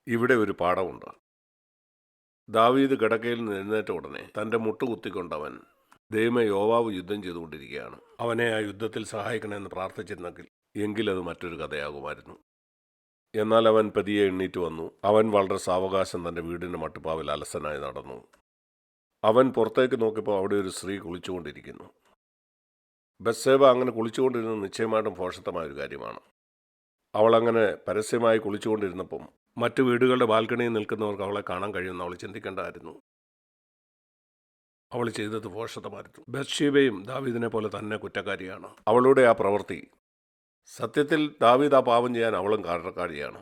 ഇവിടെ ഒരു പാഠമുണ്ട്. ദാവീദ് കിടക്കയിൽ നിന്ന് എഴുന്നേറ്റ ഉടനെ തൻ്റെ മുട്ടുകുത്തിക്കൊണ്ടവൻ, ദൈവമേ, യോവാബ് യുദ്ധം ചെയ്തുകൊണ്ടിരിക്കുകയാണ്, അവനെ ആ യുദ്ധത്തിൽ സഹായിക്കണമെന്ന് പ്രാർത്ഥിച്ചിരുന്നെങ്കിൽ എങ്കിലത് മറ്റൊരു കഥയാകുമായിരുന്നു. എന്നാൽ അവൻ പതിയെ എണ്ണീറ്റ് വന്നു. അവൻ വളരെ സാവകാശം തൻ്റെ വീടിൻ്റെ മട്ടുപ്പാവിൽ അലസനായി നടന്നു. അവൻ പുറത്തേക്ക് നോക്കിയപ്പോൾ അവിടെ ഒരു സ്ത്രീ കുളിച്ചുകൊണ്ടിരിക്കുന്നു. ബത്ശേബ അങ്ങനെ കുളിച്ചുകൊണ്ടിരുന്നത് നിശ്ചയമായിട്ടും ഭോഷത്വമായൊരു കാര്യമാണ്. അവളങ്ങനെ പരസ്യമായി കുളിച്ചുകൊണ്ടിരുന്നപ്പം മറ്റു വീടുകളുടെ ബാൽക്കണിയിൽ നിൽക്കുന്നവർക്ക് അവളെ കാണാൻ കഴിയുമെന്ന് അവൾ ചിന്തിക്കേണ്ടായിരുന്നു. അവൾ ചെയ്തത് ഭോഷത്വമായിരുന്നു. ബത്ശേബയും ദാവീദിനെ പോലെ തന്നെ കുറ്റക്കാരിയാണ്. അവളുടെ ആ പ്രവൃത്തി, സത്യത്തിൽ ദാവീദ് ആ പാപം ചെയ്യാൻ അവളും കാരണക്കാരിയാണ്.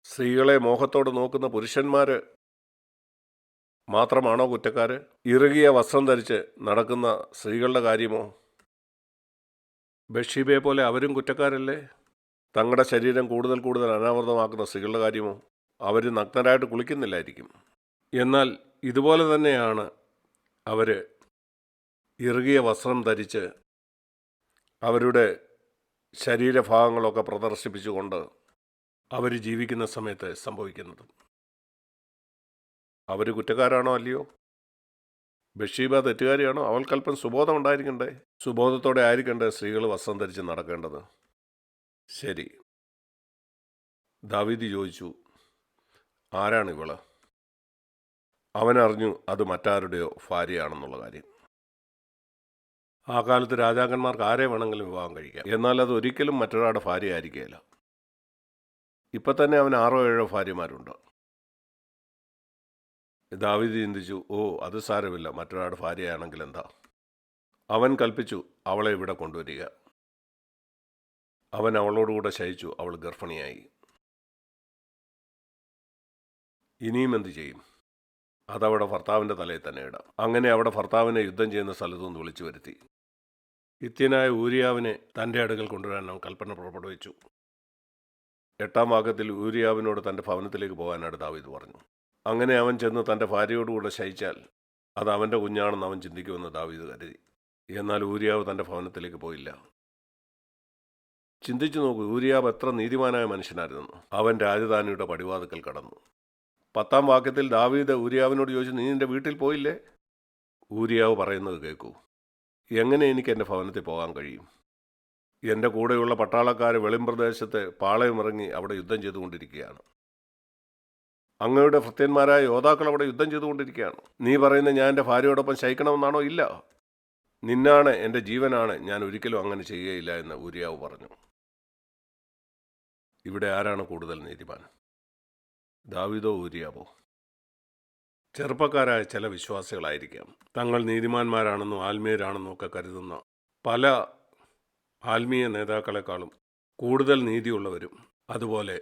സ്ത്രീകളെ മോഹത്തോട് നോക്കുന്ന പുരുഷന്മാർ മാത്രമാണോ കുറ്റക്കാര്? ഇറുകിയ വസ്ത്രം ധരിച്ച് നടക്കുന്ന സ്ത്രീകളുടെ കാര്യമോ? ബത്ശേബയെ പോലെ അവരും കുറ്റക്കാരല്ലേ? തങ്ങളുടെ ശരീരം കൂടുതൽ കൂടുതൽ അനാവൃതമാക്കുന്ന സ്ത്രീകളുടെ കാര്യമോ? അവർ നഗ്നരായിട്ട് കുളിക്കുന്നില്ലായിരിക്കും. എന്നാൽ ഇതുപോലെ തന്നെയാണ് അവർ ഇറുകിയ വസ്ത്രം ധരിച്ച് അവരുടെ ശരീരഭാഗങ്ങളൊക്കെ പ്രദർശിപ്പിച്ചുകൊണ്ട് അവർ ജീവിക്കുന്ന സമയത്ത് സംഭവിക്കുന്നത്. അവർ കുറ്റക്കാരാണോ അല്ലയോ? ബത്ശേബ തെറ്റുകാരിയാണോ? അവൾക്കല്പം സുബോധം ഉണ്ടായിരിക്കണ്ടേ? സുബോധത്തോടെ ആയിരിക്കണ്ടേ സ്ത്രീകൾ വസ്ത്രം ധരിച്ച് നടക്കേണ്ടത്? ശരി, ദാവീദ് ചോദിച്ചു, ആരാണ് ഇവള്? അവനറിഞ്ഞു അത് മറ്റാരുടെയോ ഭാര്യയാണെന്നുള്ള കാര്യം. ആ കാലത്ത് രാജാക്കന്മാർക്ക് ആരെ വേണമെങ്കിലും വിവാഹം കഴിക്കാം. എന്നാൽ അത് ഒരിക്കലും മറ്റൊരാളുടെ ഭാര്യ ആയിരിക്കുകയില്ല. ഇപ്പം തന്നെ അവന് 6 or 7 ഭാര്യമാരുണ്ട്. ദാവീദ് ചിന്തിച്ചു, അത് സാരമില്ല, മറ്റൊരാളുടെ ഭാര്യയാണെങ്കിൽ എന്താ. അവൻ കൽപ്പിച്ചു, അവളെ ഇവിടെ കൊണ്ടുവരിക. അവൻ അവളോടുകൂടെ ശയിച്ചു. അവൾ ഗർഭിണിയായി. ഇനിയും എന്തു ചെയ്യും? അതവിടെ ഭർത്താവിൻ്റെ തലയിൽ തന്നെ ഇടാം. അങ്ങനെ അവിടെ ഭർത്താവിനെ യുദ്ധം ചെയ്യുന്ന സ്ഥലത്തുനിന്ന് വിളിച്ചു വരുത്തി. ഹിത്യനായ ഊരിയാവിനെ തൻ്റെ അടുക്കൽ കൊണ്ടുവരാൻ അവൻ കൽപ്പന പുറപ്പെടുവിച്ചു. 8-ാം വാക്യത്തിൽ ഊരിയാവിനോട് തൻ്റെ ഭവനത്തിലേക്ക് പോകാനായിട്ട് ദാവീദ് പറഞ്ഞു. അങ്ങനെ അവൻ ചെന്ന് തൻ്റെ ഭാര്യയോടുകൂടെ ശയിച്ചാൽ അത് അവൻ്റെ കുഞ്ഞാണെന്ന് അവൻ ചിന്തിക്കുമെന്ന് ദാവീദ് കരുതി. എന്നാൽ ഊരിയാവ് തൻ്റെ ഭവനത്തിലേക്ക് പോയില്ല. ചിന്തിച്ചു നോക്കൂ, ഊരിയാവ് എത്ര നീതിമാനായ മനുഷ്യനായിരുന്നു. അവൻ രാജധാനിയുടെ പടിവാതിക്കൽ കടന്നു. 10-ാം വാക്യത്തിൽ ദാവീദ് ഊരിയാവിനോട് ചോദിച്ചു, നീ നിൻ്റെ വീട്ടിൽ പോയില്ലേ? ഊരിയാവ് പറയുന്നത് കേൾക്കൂ, എങ്ങനെ എനിക്ക് എൻ്റെ ഭവനത്തിൽ പോകാൻ കഴിയും? എൻ്റെ കൂടെയുള്ള പട്ടാളക്കാർ വെളിമ്പ്രദേശത്ത് പാളയമിറങ്ങി അവിടെ യുദ്ധം ചെയ്തുകൊണ്ടിരിക്കുകയാണ്. അങ്ങയുടെ ഭൃത്യന്മാരായ യോദ്ധാക്കൾ അവിടെ യുദ്ധം ചെയ്തുകൊണ്ടിരിക്കുകയാണ്. നീ പറയുന്നത് ഞാൻ എൻ്റെ ഭാര്യയോടൊപ്പം ശയിക്കണമെന്നാണോ? ഇല്ല, നിന്നാണ്, എൻ്റെ ജീവനാണ്, ഞാൻ ഒരിക്കലും അങ്ങനെ ചെയ്യുകയില്ല എന്ന് ഊരിയാവ് പറഞ്ഞു. ഇവിടെ ആരാണ് കൂടുതൽ നീതിമാൻ, ദാവീദോ ഊരിയാവോ? ചെറുപ്പക്കാരായ ചില വിശ്വാസികളായിരിക്കാം തങ്ങൾ നീതിമാന്മാരാണെന്നും ആത്മീയരാണെന്നും ഒക്കെ കരുതുന്ന പല ആത്മീയ നേതാക്കളെക്കാളും കൂടുതൽ നീതിയുള്ളവരും അതുപോലെ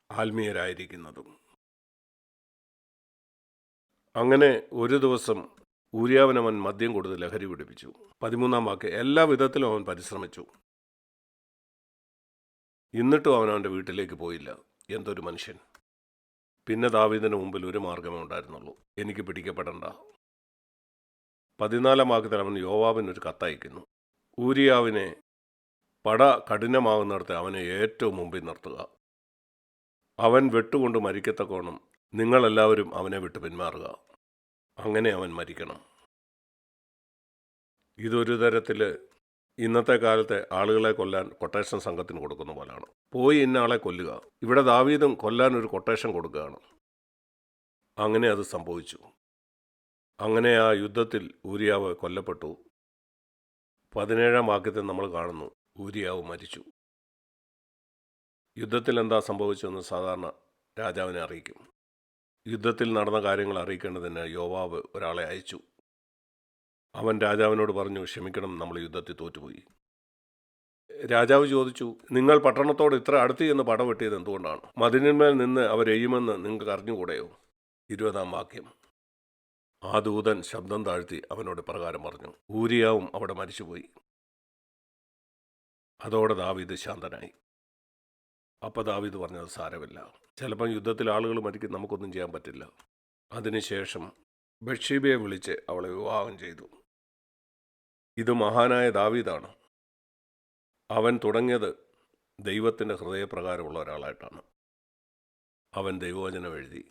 ആത്മീയരായിരിക്കുന്നതും. അങ്ങനെ ഒരു ദിവസം ഊരിയാവിനവൻ മദ്യം കൊടുത്ത് ലഹരി പിടിപ്പിച്ചു. 13-ാം വാക്യം, എല്ലാ വിധത്തിലും അവൻ പരിശ്രമിച്ചു, എന്നിട്ടും അവൻ അവൻ്റെ വീട്ടിലേക്ക് പോയില്ല. എന്തൊരു മനുഷ്യൻ! പിന്നെ ദാവീദിന് മുമ്പിൽ ഒരു മാർഗമേ ഉണ്ടായിരുന്നുള്ളൂ, എനിക്ക് പിടിക്കപ്പെടണ്ട. 14-ാം വാക്യത്തിൽ അവൻ യോവാബിനൊരു കത്തയക്കുന്നു. ഊരിയാവിനെ പട കഠിനമാകുന്നിടത്ത് അവനെ ഏറ്റവും മുമ്പിൽ നിർത്തുക. അവൻ വെട്ടുകൊണ്ട് മരിക്കത്തക്കോണം നിങ്ങളെല്ലാവരും അവനെ വിട്ട് പിന്മാറുക. അങ്ങനെ അവൻ മരിക്കണം. ഇതൊരു തരത്തിൽ ഇന്നത്തെ കാലത്തെ ആളുകളെ കൊല്ലാൻ കൊട്ടേഷൻ സംഘത്തിന് കൊടുക്കുന്ന പോലാണ്. പോയി ഇന്ന ആളെ കൊല്ലുക. ഇവിടെ ദാവീദും കൊല്ലാൻ ഒരു കൊട്ടേഷൻ കൊടുക്കുകയാണ്. അങ്ങനെ അത് സംഭവിച്ചു. അങ്ങനെ ആ യുദ്ധത്തിൽ ഊരിയാവ് കൊല്ലപ്പെട്ടു. 17-ാം വാക്യത്തിൽ നമ്മൾ കാണുന്നു, ഊരിയാവ് മരിച്ചു. യുദ്ധത്തിൽ എന്താ സംഭവിച്ചതെന്ന് സാധാരണ രാജാവിനെ അറിയിക്കും. യുദ്ധത്തിൽ നടന്ന കാര്യങ്ങൾ അറിയിക്കേണ്ടതിന് യോവാബ് ഒരാളെ അയച്ചു. അവൻ രാജാവിനോട് പറഞ്ഞു, ക്ഷമിക്കണം, നമ്മൾ യുദ്ധത്തിൽ തോറ്റുപോയി. രാജാവ് ചോദിച്ചു, നിങ്ങൾ പട്ടണത്തോട് ഇത്ര അടുത്ത് ചെന്ന് പടവെട്ടിയത് എന്തുകൊണ്ടാണ്? മതിലിന്മേൽ നിന്ന് അവരെയ്യുമെന്ന് നിങ്ങൾക്ക് അറിഞ്ഞുകൂടെയോ? 20-ാം വാക്യം, ആ ദൂതൻ ശബ്ദം താഴ്ത്തി അവനോട് പ്രകാരം പറഞ്ഞു. ഊരിയാവും അവിടെ മരിച്ചുപോയി. അതോടെ ദാവീദ് ശാന്തനായി. അപ്പോൾ ദാവീദ് പറഞ്ഞത് സാരമില്ല, ചിലപ്പം യുദ്ധത്തിൽ ആളുകൾ മരിക്കും, നമുക്കൊന്നും ചെയ്യാൻ പറ്റില്ല. അതിനുശേഷം ബത്ശേബയെ വിളിച്ച് അവളെ വിവാഹം ചെയ്തു. ഇത് മഹാനായ ദാവീദാണ്. അവൻ തുടങ്ങിയത് ദൈവത്തിൻ്റെ ഹൃദയപ്രകാരമുള്ള ഒരാളായിട്ടാണ്. അവൻ ദൈവവചനം എഴുതി.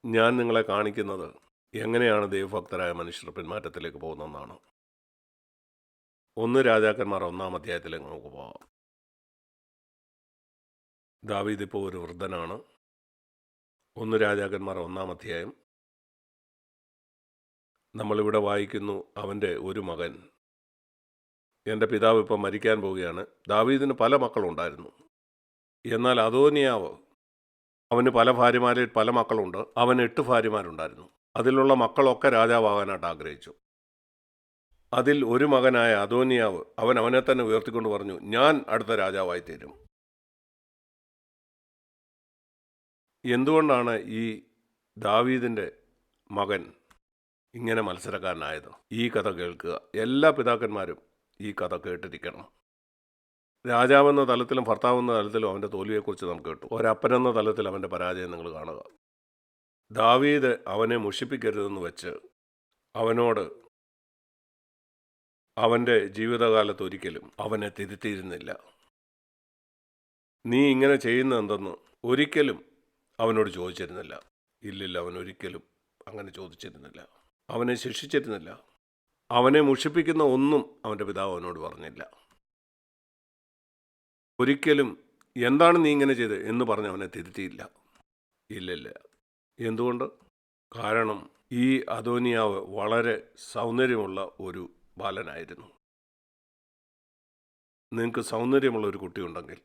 ഞാൻ നിങ്ങളെ കാണിക്കുന്നത് എങ്ങനെയാണ് ദൈവഭക്തരായ മനുഷ്യർ പിന്മാറ്റത്തിലേക്ക് പോകുന്നതെന്നാണ്. 1 രാജാക്കന്മാർ 1-ാം അധ്യായത്തിലേക്ക് നമുക്ക് പോകാം. ദാവീദ് ഇപ്പോൾ ഒരു വൃദ്ധനാണ്. 1 രാജാക്കന്മാർ 1-ാം അധ്യായം നമ്മളിവിടെ വായിക്കുന്നു. അവൻ്റെ ഒരു മകൻ, എൻ്റെ പിതാവ് ഇപ്പം മരിക്കാൻ പോവുകയാണ്. ദാവീദിന് പല മക്കളുണ്ടായിരുന്നു. എന്നാൽ അദോനിയാവ്, അവന് പല ഭാര്യമാരിൽ പല മക്കളുണ്ട്. അവന് 8 ഭാര്യമാരുണ്ടായിരുന്നു. അതിലുള്ള മക്കളൊക്കെ രാജാവാകാനായിട്ട് ആഗ്രഹിച്ചു. അതിൽ ഒരു മകനായ അദോനിയാവ് അവനെ തന്നെ ഉയർത്തിക്കൊണ്ട് പറഞ്ഞു, ഞാൻ അടുത്ത രാജാവായി തീരും. എന്തുകൊണ്ടാണ് ഈ ദാവീദിൻ്റെ മകൻ ഇങ്ങനെ മത്സരക്കാരനായത്? ഈ കഥ കേൾക്കുക. എല്ലാ പിതാക്കന്മാരും ഈ കഥ കേട്ടിരിക്കണം. രാജാവെന്ന തലത്തിലും ഭർത്താവെന്ന തലത്തിലും അവൻ്റെ തോൽവിയെക്കുറിച്ച് നമുക്ക് കേട്ടു. ഒരപ്പനെന്ന തലത്തിൽ അവൻ്റെ പരാജയം നിങ്ങൾ കാണുക. ദാവീദ് അവനെ മുഷിപ്പിക്കരുതെന്ന് വെച്ച് അവനോട് അവൻ്റെ ജീവിതകാലത്ത് ഒരിക്കലും അവനെ തിരുത്തിയിരുന്നില്ല. നീ ഇങ്ങനെ ചെയ്യുന്ന എന്തെന്ന് ഒരിക്കലും അവനോട് ചോദിച്ചിരുന്നില്ല. ഇല്ലില്ല, അവൻ ഒരിക്കലും അങ്ങനെ ചോദിച്ചിരുന്നില്ല. അവനെ ശിക്ഷിച്ചിരുന്നില്ല. അവനെ മുഷിപ്പിക്കുന്ന ഒന്നും അവൻ്റെ പിതാവ് അവനോട് പറഞ്ഞില്ല. ഒരിക്കലും എന്താണ് നീ ഇങ്ങനെ ചെയ്ത് എന്ന് പറഞ്ഞ് അവനെ തിരുത്തിയില്ല. ഇല്ലില്ല. എന്തുകൊണ്ട്? കാരണം ഈ അദോനിയാവ് വളരെ സൗന്ദര്യമുള്ള ഒരു ബാലനായിരുന്നു. നിങ്ങൾക്ക് സൗന്ദര്യമുള്ള ഒരു കുട്ടിയുണ്ടെങ്കിൽ,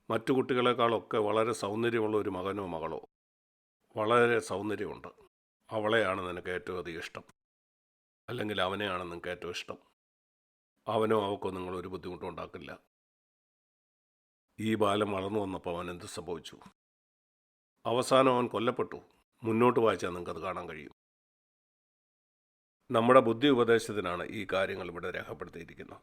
മറ്റു കുട്ടികളെക്കാളൊക്കെ വളരെ സൗന്ദര്യമുള്ള ഒരു മകനോ മകളോ, വളരെ സൗന്ദര്യമുണ്ട്, അവളെയാണ് നിനക്ക് ഏറ്റവും അധികം ഇഷ്ടം, അല്ലെങ്കിൽ അവനെയാണ് നിങ്ങൾക്ക് ഏറ്റവും ഇഷ്ടം. അവനോ അവക്കോ നിങ്ങളൊരു ബുദ്ധിമുട്ടും ഉണ്ടാക്കില്ല. ഈ ബാലൻ വളർന്നു വന്നപ്പോൾ അവൻ എന്ത് സംഭവിച്ചു? അവസാനം അവൻ കൊല്ലപ്പെട്ടു. മുന്നോട്ട് വായിച്ചാൽ നിങ്ങൾക്കത് കാണാൻ കഴിയും. നമ്മുടെ ബുദ്ധി ഉപദേശത്തിനാണ് ഈ കാര്യങ്ങൾ ഇവിടെ രേഖപ്പെടുത്തിയിരിക്കുന്നത്.